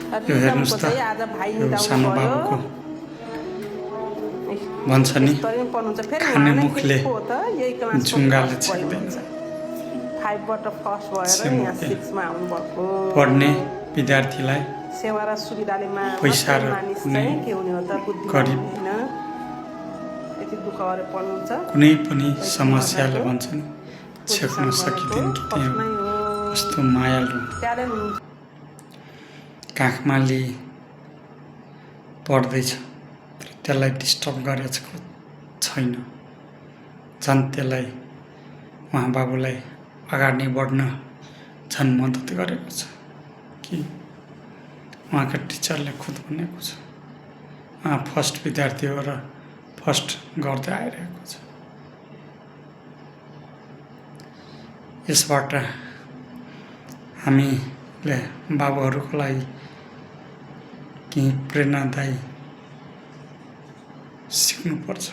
यो हेर्नुस् त यो सानो बाबुको भन्छ नि खाने मुखले जुङ्गाले छेक्दैन पढ्ने विद्यार्थीलाई पैसा र कुनै गरिब कुनै पनि समस्याले भन्छ नि छेक्न सकिँदैन कि त्यहाँ कस्तो मायालु काखमा लिई पढ्दैछ त्यसलाई डिस्टर्ब गरेको छैन झन् त्यसलाई उहाँ बाबुलाई अगाडि बढ्न झन् मद्दत गरेको छ कि उहाँका टिचरले खुद भनेको छ उहाँ फर्स्ट विद्यार्थी हो र फर्स्ट गर्दै आइरहेको छ यसबाट हामीले बाबुहरूको लागि केही प्रेरणादायी सिक्नुपर्छ।